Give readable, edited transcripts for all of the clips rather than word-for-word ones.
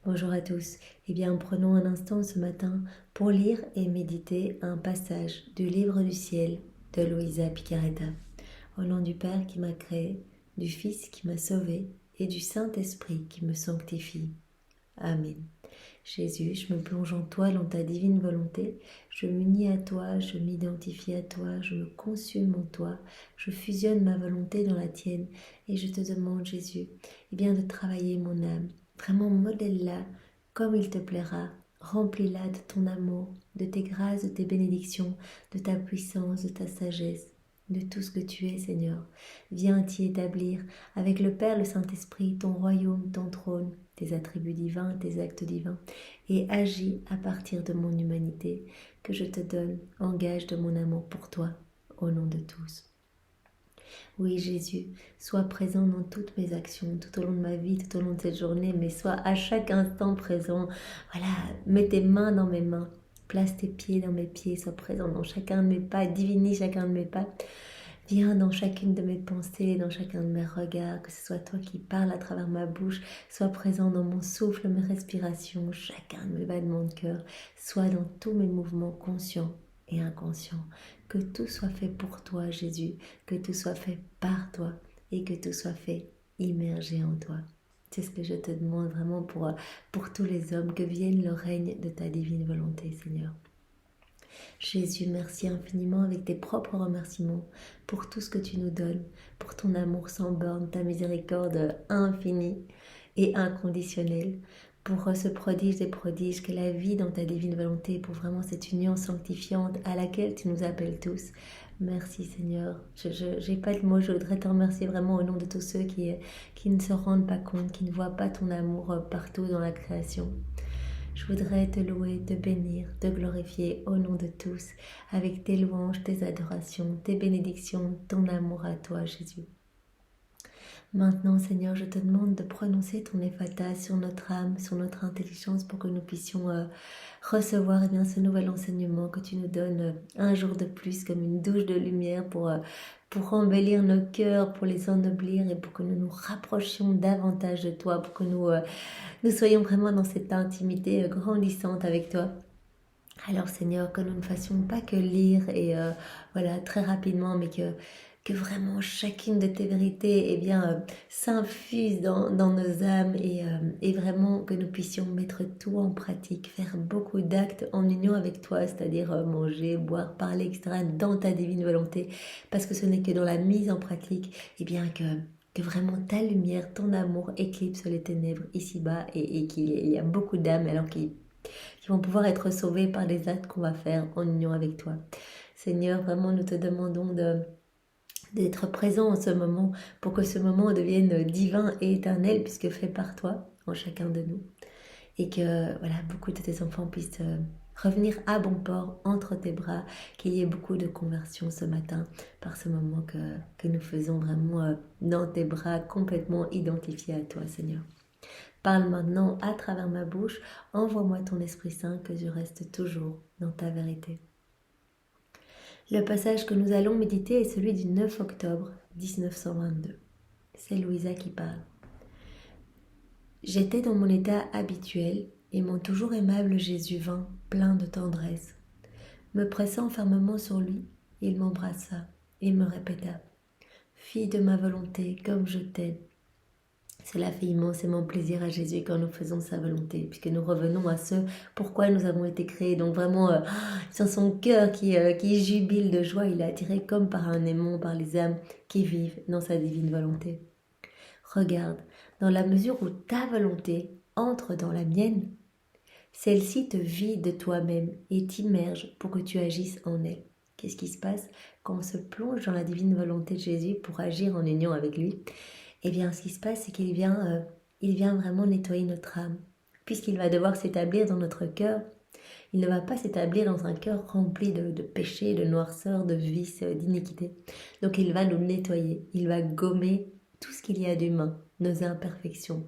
Bonjour à tous. Eh bien, prenons un instant ce matin pour lire et méditer un passage du livre du ciel de Luisa Picaretta. Au nom du Père qui m'a créé, du Fils qui m'a sauvé et du Saint-Esprit qui me sanctifie. Amen. Jésus, je me plonge en toi, dans ta divine volonté. Je m'unis à toi, je m'identifie à toi, je me consume en toi. Je fusionne ma volonté dans la tienne et je te demande, Jésus, eh bien, de travailler mon âme. Vraiment, modèle-la comme il te plaira. Remplis-la de ton amour, de tes grâces, de tes bénédictions, de ta puissance, de ta sagesse, de tout ce que tu es, Seigneur. Viens t'y établir avec le Père, le Saint-Esprit, ton royaume, ton trône, tes attributs divins, tes actes divins, et agis à partir de mon humanité que je te donne en gage de mon amour pour toi, au nom de tous. Oui, Jésus, sois présent dans toutes mes actions, tout au long de ma vie, tout au long de cette journée, mais sois à chaque instant présent. Voilà, mets tes mains dans mes mains, place tes pieds dans mes pieds, sois présent dans chacun de mes pas, divinis chacun de mes pas. Viens dans chacune de mes pensées, dans chacun de mes regards, que ce soit toi qui parles à travers ma bouche, sois présent dans mon souffle, mes respirations, chacun de mes battements de cœur, sois dans tous mes mouvements conscients et inconscients. Que tout soit fait pour toi, Jésus, que tout soit fait par toi et que tout soit fait immergé en toi. C'est ce que je te demande vraiment pour tous les hommes, que vienne le règne de ta divine volonté, Seigneur. Jésus, merci infiniment avec tes propres remerciements pour tout ce que tu nous donnes, pour ton amour sans borne, ta miséricorde infinie et inconditionnelle, pour ce prodige des prodiges qu'est la vie dans ta divine volonté, pour vraiment cette union sanctifiante à laquelle tu nous appelles tous. Merci Seigneur, je n'ai pas de mots, je voudrais te remercier vraiment au nom de tous ceux qui ne se rendent pas compte, qui ne voient pas ton amour partout dans la création. Je voudrais te louer, te bénir, te glorifier au nom de tous, avec tes louanges, tes adorations, tes bénédictions, ton amour à toi, Jésus. Maintenant, Seigneur, je te demande de prononcer ton ephata sur notre âme, sur notre intelligence, pour que nous puissions recevoir bien, ce nouvel enseignement que tu nous donnes un jour de plus, comme une douche de lumière pour embellir nos cœurs, pour les ennoblir et pour que nous nous rapprochions davantage de toi, pour que nous soyons vraiment dans cette intimité grandissante avec toi. Alors Seigneur, que nous ne fassions pas que lire et voilà très rapidement, mais que vraiment chacune de tes vérités s'infuse dans nos âmes et vraiment que nous puissions mettre tout en pratique, faire beaucoup d'actes en union avec toi, c'est-à-dire manger, boire, parler, etc., dans ta divine volonté, parce que ce n'est que dans la mise en pratique que vraiment ta lumière, ton amour éclipse les ténèbres ici-bas et qu'il y a beaucoup d'âmes alors qui vont pouvoir être sauvées par les actes qu'on va faire en union avec toi. Seigneur, vraiment nous te demandons d'être présent en ce moment pour que ce moment devienne divin et éternel puisque fait par toi en chacun de nous et que voilà, beaucoup de tes enfants puissent revenir à bon port entre tes bras, qu'il y ait beaucoup de conversion ce matin par ce moment que nous faisons vraiment dans tes bras, complètement identifiés à toi, Seigneur. Parle maintenant à travers ma bouche, envoie-moi ton Esprit Saint que je reste toujours dans ta vérité. Le passage que nous allons méditer est celui du 9 octobre 1922. C'est Louisa qui parle. J'étais dans mon état habituel et mon toujours aimable Jésus vint, plein de tendresse. Me pressant fermement sur lui, il m'embrassa et me répéta « Fille de ma volonté, comme je t'aime ». Cela fait immensément plaisir à Jésus quand nous faisons sa volonté, puisque nous revenons à ce pourquoi nous avons été créés. Donc vraiment, c'est son cœur qui jubile de joie. Il est attiré comme par un aimant par les âmes qui vivent dans sa divine volonté. Regarde, dans la mesure où ta volonté entre dans la mienne, celle-ci te vide de toi-même et t'immerge pour que tu agisses en elle. Qu'est-ce qui se passe quand on se plonge dans la divine volonté de Jésus pour agir en union avec lui ? Eh bien, ce qui se passe, c'est qu'il vient vraiment nettoyer notre âme. Puisqu'il va devoir s'établir dans notre cœur, il ne va pas s'établir dans un cœur rempli de péchés, de noirceur, de vices, d'iniquité. Donc il va nous nettoyer, il va gommer tout ce qu'il y a d'humain, nos imperfections.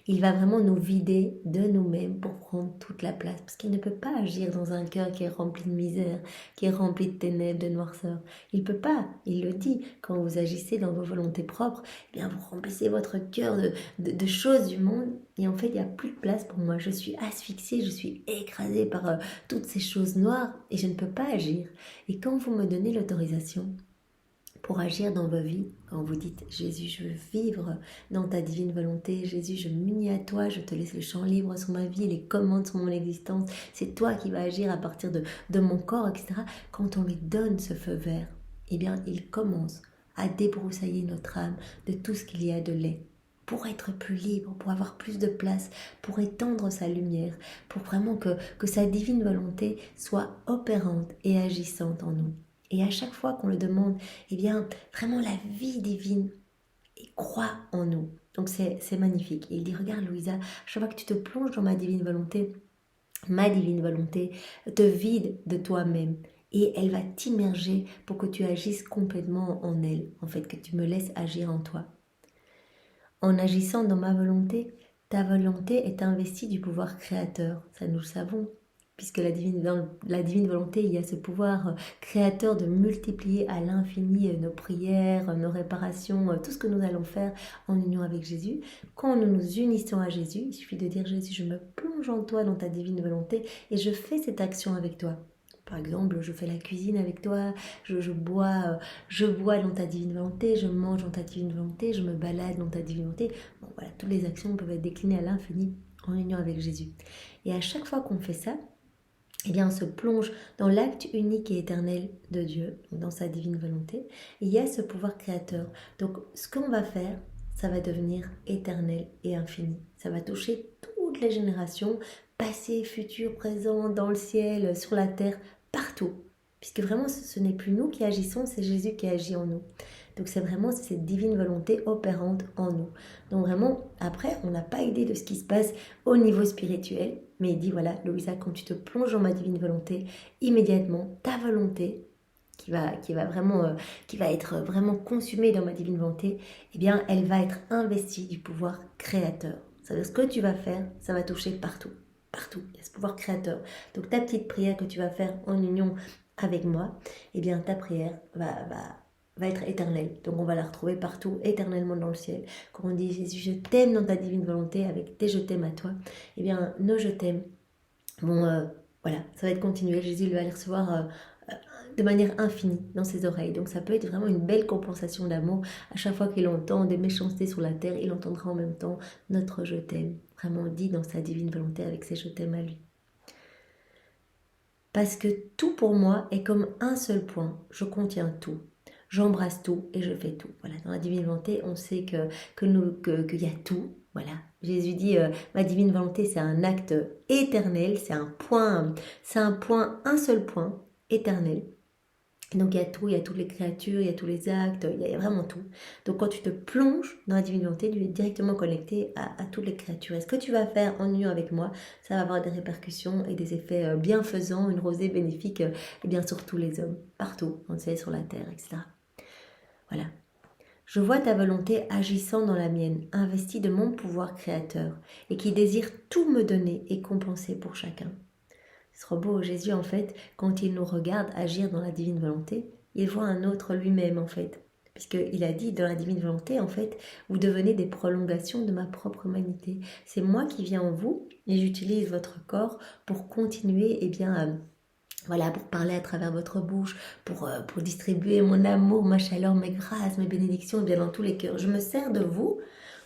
Il va vraiment nous vider de nous-mêmes pour prendre toute la place. Parce qu'il ne peut pas agir dans un cœur qui est rempli de misère, qui est rempli de ténèbres, de noirceur. Il ne peut pas, il le dit, quand vous agissez dans vos volontés propres, eh bien vous remplissez votre cœur de choses du monde et en fait il n'y a plus de place pour moi. Je suis asphyxiée, je suis écrasée par toutes ces choses noires et je ne peux pas agir. Et quand vous me donnez l'autorisation pour agir dans vos vies, quand vous dites Jésus, je veux vivre dans ta divine volonté, Jésus, je m'unis à toi, je te laisse le champ libre sur ma vie, les commandes sur mon existence, c'est toi qui vas agir à partir de mon corps, etc. Quand on lui donne ce feu vert, eh bien il commence à débroussailler notre âme de tout ce qu'il y a de laid, pour être plus libre, pour avoir plus de place, pour étendre sa lumière, pour vraiment que sa divine volonté soit opérante et agissante en nous. Et à chaque fois qu'on le demande, eh bien, vraiment la vie divine croît en nous. Donc c'est magnifique. Et il dit, regarde Louisa, chaque fois que tu te plonges dans ma divine volonté te vide de toi-même. Et elle va t'immerger pour que tu agisses complètement en elle. En fait, que tu me laisses agir en toi. En agissant dans ma volonté, ta volonté est investie du pouvoir créateur. Ça, nous le savons. Puisque dans la divine volonté, il y a ce pouvoir créateur de multiplier à l'infini nos prières, nos réparations, tout ce que nous allons faire en union avec Jésus. Quand nous nous unissons à Jésus, il suffit de dire Jésus, je me plonge en toi, dans ta divine volonté, et je fais cette action avec toi. Par exemple, je fais la cuisine avec toi, je bois dans ta divine volonté, je mange dans ta divine volonté, je me balade dans ta divine volonté. Bon, voilà, toutes les actions peuvent être déclinées à l'infini en union avec Jésus. Et à chaque fois qu'on fait ça, eh bien, on se plonge dans l'acte unique et éternel de Dieu, dans sa divine volonté. Et il y a ce pouvoir créateur. Donc, ce qu'on va faire, ça va devenir éternel et infini. Ça va toucher toutes les générations, passé, futur, présent, dans le ciel, sur la terre, partout. Puisque vraiment, ce n'est plus nous qui agissons, c'est Jésus qui agit en nous. Donc c'est vraiment cette divine volonté opérante en nous. Donc vraiment, après, on n'a pas idée de ce qui se passe au niveau spirituel, mais il dit, voilà, Louisa, quand tu te plonges dans ma divine volonté, immédiatement, ta volonté, qui va être vraiment consumée dans ma divine volonté, eh bien, elle va être investie du pouvoir créateur. Ça veut dire ce que tu vas faire, ça va toucher partout. Partout, il y a ce pouvoir créateur. Donc ta petite prière que tu vas faire en union avec moi, eh bien, ta prière va être éternelle. Donc on va la retrouver partout, éternellement dans le ciel. Quand on dit Jésus, je t'aime dans ta divine volonté, avec tes je t'aime à toi, eh bien nos je t'aime, bon, voilà, ça va être continuel. Jésus va les recevoir de manière infinie dans ses oreilles. Donc ça peut être vraiment une belle compensation d'amour. À chaque fois qu'il entend des méchancetés sur la terre, il entendra en même temps notre je t'aime, vraiment dit dans sa divine volonté avec ses je t'aime à lui. Parce que tout pour moi est comme un seul point, je contiens tout. J'embrasse tout et je fais tout. Voilà, dans la divine volonté, on sait qu'il y a tout. Voilà, Jésus dit, ma divine volonté, c'est un acte éternel, c'est un point, un seul point éternel. Donc il y a tout, il y a toutes les créatures, il y a tous les actes, il y a vraiment tout. Donc quand tu te plonges dans la divine volonté, tu es directement connecté à toutes les créatures. Et ce que tu vas faire en union avec moi, ça va avoir des répercussions et des effets bienfaisants, une rosée bénéfique, et bien sur tous les hommes, partout, on sait, sur la terre, etc. Voilà. Je vois ta volonté agissant dans la mienne, investie de mon pouvoir créateur, et qui désire tout me donner et compenser pour chacun. C'est trop beau, Jésus, en fait, quand il nous regarde agir dans la divine volonté, il voit un autre lui-même, en fait. Puisqu'il a dit, dans la divine volonté, en fait, vous devenez des prolongations de ma propre humanité. C'est moi qui viens en vous, et j'utilise votre corps pour continuer, voilà, pour parler à travers votre bouche, pour distribuer mon amour, ma chaleur, mes grâces, mes bénédictions, et bien dans tous les cœurs. Je me sers de vous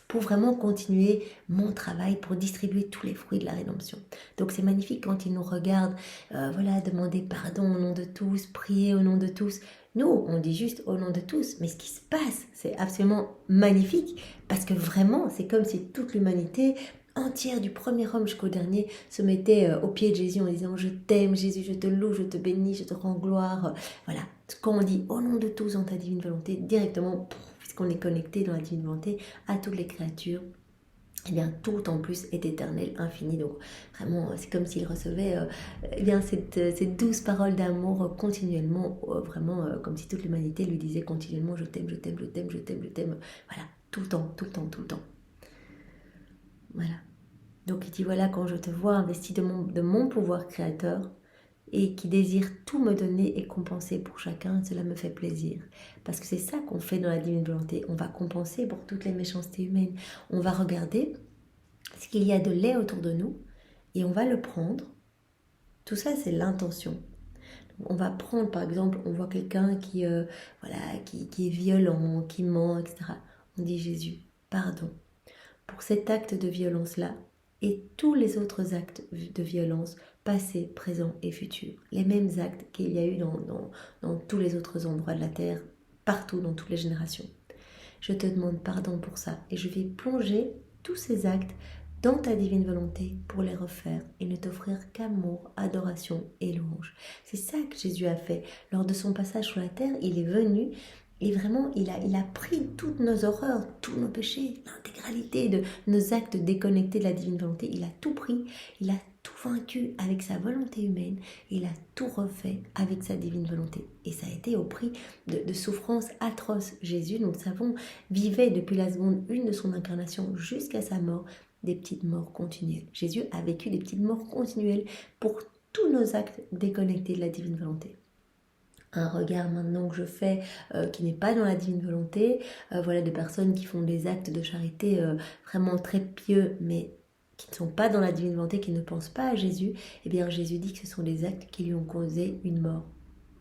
pour vraiment continuer mon travail, pour distribuer tous les fruits de la rédemption. Donc c'est magnifique quand il nous regarde, demander pardon au nom de tous, prier au nom de tous. Nous, on dit juste au nom de tous, mais ce qui se passe, c'est absolument magnifique, parce que vraiment, c'est comme si toute l'humanité entière, du premier homme jusqu'au dernier, se mettait aux pieds de Jésus en disant « Je t'aime Jésus, je te loue, je te bénis, je te rends gloire ». Voilà, quand on dit « Au nom de tous en ta divine volonté », directement, puisqu'on est connecté dans la divine volonté à toutes les créatures, eh bien tout en plus est éternel, infini. Donc vraiment, c'est comme s'il recevait ces douces paroles d'amour continuellement, vraiment comme si toute l'humanité lui disait continuellement « Je t'aime, je t'aime, je t'aime, je t'aime, je t'aime ». Voilà, tout le temps, tout le temps, tout le temps. Voilà. Donc il dit, voilà, quand je te vois investi de mon pouvoir créateur et qui désire tout me donner et compenser pour chacun, cela me fait plaisir. Parce que c'est ça qu'on fait dans la divine volonté. On va compenser pour toutes les méchancetés humaines. On va regarder ce qu'il y a de laid autour de nous et on va le prendre. Tout ça, c'est l'intention. On va prendre, par exemple, on voit quelqu'un qui est violent, qui ment, etc. On dit Jésus, pardon pour cet acte de violence-là et tous les autres actes de violence, passés, présents et futurs. Les mêmes actes qu'il y a eu dans tous les autres endroits de la terre, partout, dans toutes les générations. Je te demande pardon pour ça et je vais plonger tous ces actes dans ta divine volonté pour les refaire et ne t'offrir qu'amour, adoration et louange. C'est ça que Jésus a fait. Lors de son passage sur la terre, il est venu et vraiment, il a pris toutes nos horreurs, tous nos péchés, l'intégralité de nos actes déconnectés de la divine volonté. Il a tout pris, il a tout vaincu avec sa volonté humaine. Il a tout refait avec sa divine volonté. Et ça a été au prix de souffrances atroces. Jésus, nous le savons, vivait depuis la seconde 1 de son incarnation jusqu'à sa mort des petites morts continuelles. Jésus a vécu des petites morts continuelles pour tous nos actes déconnectés de la divine volonté. Un regard maintenant que je fais qui n'est pas dans la divine volonté, voilà des personnes qui font des actes de charité vraiment très pieux, mais qui ne sont pas dans la divine volonté, qui ne pensent pas à Jésus, eh bien Jésus dit que ce sont des actes qui lui ont causé une mort.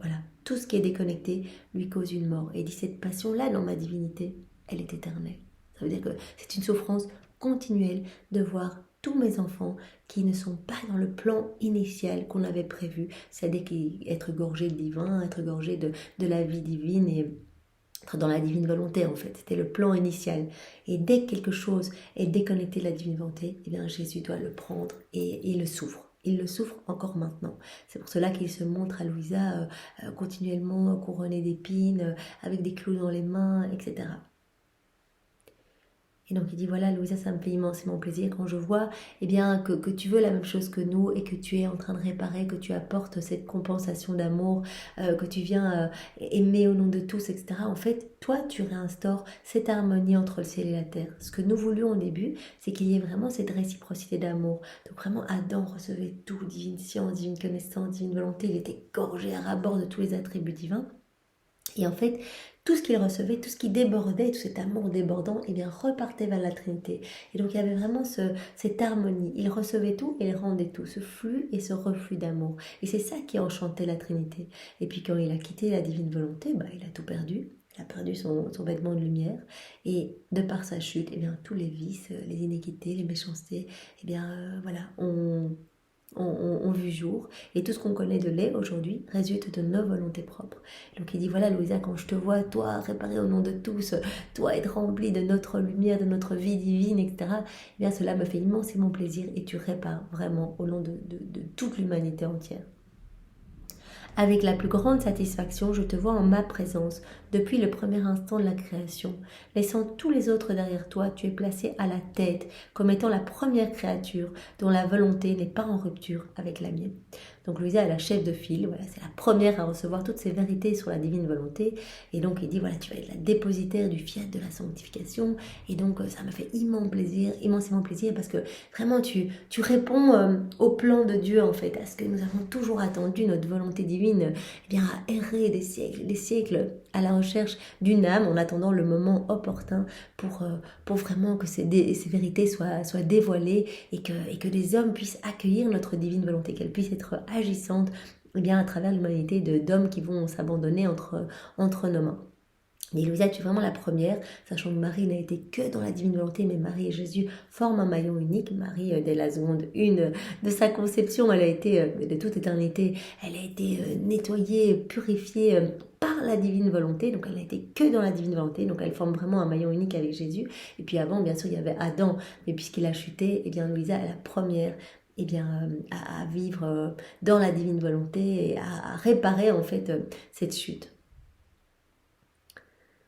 Voilà, tout ce qui est déconnecté lui cause une mort. Et il dit cette passion-là dans ma divinité, elle est éternelle. Ça veut dire que c'est une souffrance continuelle de voir tous mes enfants qui ne sont pas dans le plan initial qu'on avait prévu, c'est-à-dire être gorgé de divin, être gorgé de la vie divine et être dans la divine volonté en fait. C'était le plan initial. Et dès que quelque chose est déconnecté de la divine volonté, eh bien Jésus doit le prendre et il le souffre. Il le souffre encore maintenant. C'est pour cela qu'il se montre à Louisa continuellement couronné d'épines, avec des clous dans les mains, etc. Et donc il dit voilà Louisa, ça me fait immensément plaisir quand je vois eh bien, que tu veux la même chose que nous et que tu es en train de réparer, que tu apportes cette compensation d'amour, que tu viens aimer au nom de tous, etc. En fait, toi tu réinstaures cette harmonie entre le ciel et la terre. Ce que nous voulions au début, c'est qu'il y ait vraiment cette réciprocité d'amour. Donc vraiment Adam recevait tout, divine science, divine connaissance, divine volonté, il était gorgé à ras-bord de tous les attributs divins. Et en fait, tout ce qu'il recevait, tout ce qui débordait, tout cet amour débordant, eh bien, repartait vers la Trinité. Et donc, il y avait vraiment cette harmonie. Il recevait tout et il rendait tout, ce flux et ce reflux d'amour. Et c'est ça qui enchantait la Trinité. Et puis, quand il a quitté la divine volonté, il a tout perdu. Il a perdu son vêtement de lumière. Et de par sa chute, eh bien, tous les vices, les iniquités, les méchancetés, eh bien, ont vu jour. Et tout ce qu'on connaît de lait aujourd'hui résulte de nos volontés propres. Donc il dit voilà Louisa, quand je te vois, toi réparée au nom de tous, toi être remplie de notre lumière, de notre vie divine, etc. Eh bien cela me fait immensément plaisir et tu répares vraiment au nom de toute l'humanité entière. Avec la plus grande satisfaction, je te vois en ma présence, depuis le premier instant de la création. Laissant tous les autres derrière toi, tu es placé à la tête, comme étant la première créature dont la volonté n'est pas en rupture avec la mienne. Donc Louisa est la chef de file, voilà, c'est la première à recevoir toutes ces vérités sur la divine volonté. Et donc il dit, voilà, tu vas être la dépositaire du fiat de la sanctification. Et donc ça me fait immensément plaisir, parce que vraiment tu réponds au plan de Dieu en fait, à ce que nous avons toujours attendu, notre volonté divine, eh bien, à errer des siècles à la recherche d'une âme, en attendant le moment opportun pour vraiment que ces vérités soient dévoilées et que les hommes puissent accueillir notre divine volonté, qu'elle puisse être agissante eh bien, à travers l'humanité d'hommes qui vont s'abandonner entre nos mains. Et Louisa, tu es vraiment la première, sachant que Marie n'a été que dans la divine volonté, mais Marie et Jésus forment un maillon unique. Marie, dès la seconde 1 de sa conception, elle a été, de toute éternité, elle a été nettoyée, purifiée par la divine volonté, donc elle n'a été que dans la divine volonté, donc elle forme vraiment un maillon unique avec Jésus. Et puis avant, bien sûr, il y avait Adam, mais puisqu'il a chuté, eh bien Louisa est la première eh bien, à vivre dans la divine volonté et à réparer en fait cette chute.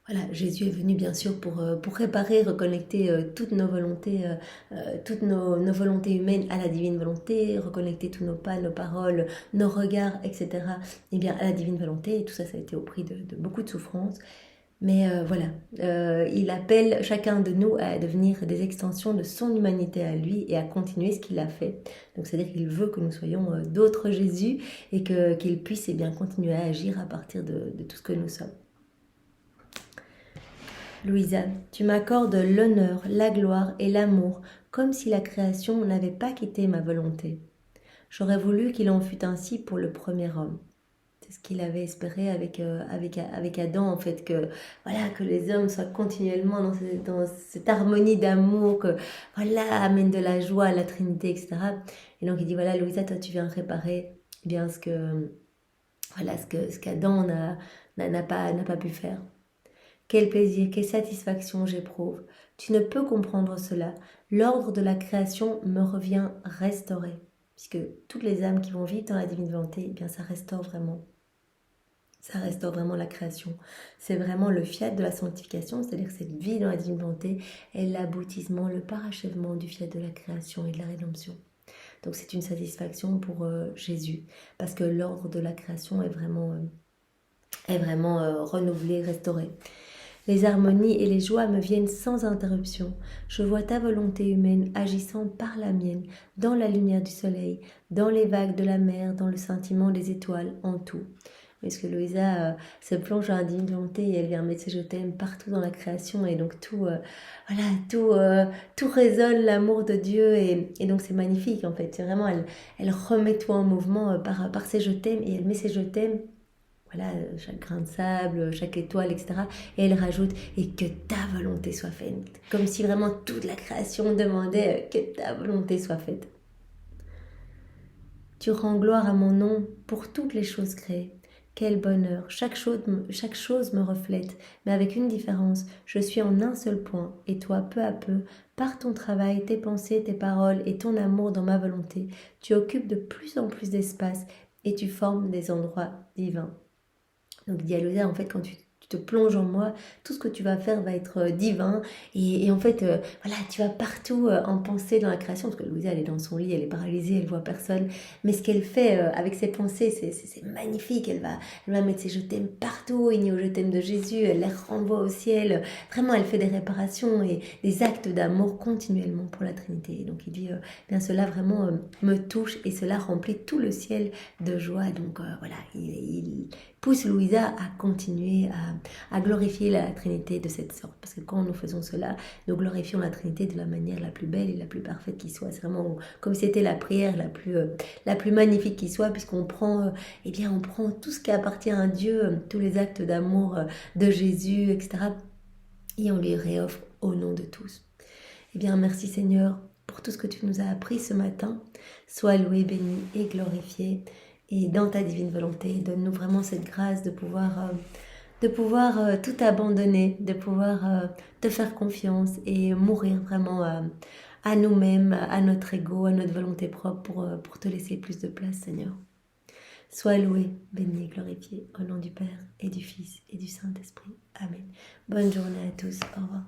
Voilà, Jésus est venu bien sûr pour réparer, reconnecter toutes nos volontés, toutes nos volontés humaines à la divine volonté, reconnecter tous nos pas, nos paroles, nos regards, etc. Eh bien, à la divine volonté, et tout ça, ça a été au prix de beaucoup de souffrances. Mais voilà, il appelle chacun de nous à devenir des extensions de son humanité à lui et à continuer ce qu'il a fait. Donc c'est-à-dire qu'il veut que nous soyons d'autres Jésus et qu'il puisse eh bien, continuer à agir à partir de tout ce que nous sommes. Louisa, tu m'accordes l'honneur, la gloire et l'amour, comme si la création n'avait pas quitté ma volonté. J'aurais voulu qu'il en fût ainsi pour le premier homme. C'est ce qu'il avait espéré avec Adam, en fait, que les hommes soient continuellement dans cette harmonie d'amour, que voilà, amène de la joie à la Trinité, etc. Et donc il dit, voilà, Louisa, toi tu viens réparer eh bien ce qu'Adam n'a pas pu faire. Quel plaisir, quelle satisfaction j'éprouve. Tu ne peux comprendre cela. L'ordre de la création me revient restauré. Puisque toutes les âmes qui vont vivre dans la divine volonté, eh bien ça restaure vraiment. Ça restaure vraiment la création. C'est vraiment le fiat de la sanctification, c'est-à-dire cette vie dans la divine volonté est l'aboutissement, le parachèvement du fiat de la création et de la rédemption. Donc c'est une satisfaction pour Jésus, parce que l'ordre de la création est vraiment renouvelé, restauré. Les harmonies et les joies me viennent sans interruption. Je vois ta volonté humaine agissant par la mienne, dans la lumière du soleil, dans les vagues de la mer, dans le scintillement des étoiles, en tout. Parce que Louisa se plonge dans la divine volonté et elle vient mettre ses je t'aime partout dans la création et donc tout résonne l'amour de Dieu et donc c'est magnifique en fait. C'est vraiment, elle remet tout en mouvement par ses je t'aime et elle met ses je t'aime. Voilà, chaque grain de sable, chaque étoile, etc. Et elle rajoute « et que ta volonté soit faite ». Comme si vraiment toute la création demandait « que ta volonté soit faite ». Tu rends gloire à mon nom pour toutes les choses créées. Quel bonheur, chaque chose me reflète, mais avec une différence, je suis en un seul point, et toi, peu à peu, par ton travail, tes pensées, tes paroles et ton amour dans ma volonté, tu occupes de plus en plus d'espace et tu formes des endroits divins. Donc Dialosa, en fait, quand tu te plonges en moi, tout ce que tu vas faire va être divin. Et en fait, voilà, tu vas partout en penser dans la création. Parce que Louisa, elle est dans son lit, elle est paralysée, elle voit personne. Mais ce qu'elle fait avec ses pensées, c'est magnifique. Elle va mettre ses je t'aime partout, il y a au je t'aime de Jésus, elle les renvoie au ciel. Vraiment, elle fait des réparations et des actes d'amour continuellement pour la Trinité. Et donc il dit, bien cela vraiment me touche et cela remplit tout le ciel de joie. Donc voilà, il pousse Louisa à continuer à glorifier la Trinité de cette sorte. Parce que quand nous faisons cela, nous glorifions la Trinité de la manière la plus belle et la plus parfaite qui soit. C'est vraiment comme si c'était la prière la plus magnifique qui soit, puisqu'on prend, on prend tout ce qui appartient à Dieu, tous les actes d'amour de Jésus, etc. Et on lui réoffre au nom de tous. Eh bien, merci Seigneur pour tout ce que tu nous as appris ce matin. Sois loué, béni et glorifié. Et dans ta divine volonté, donne-nous vraiment cette grâce de pouvoir tout abandonner, de pouvoir te faire confiance et mourir vraiment à nous-mêmes, à notre ego, à notre volonté propre pour te laisser plus de place, Seigneur. Sois loué, béni et glorifié au nom du Père et du Fils et du Saint-Esprit. Amen. Bonne journée à tous. Au revoir.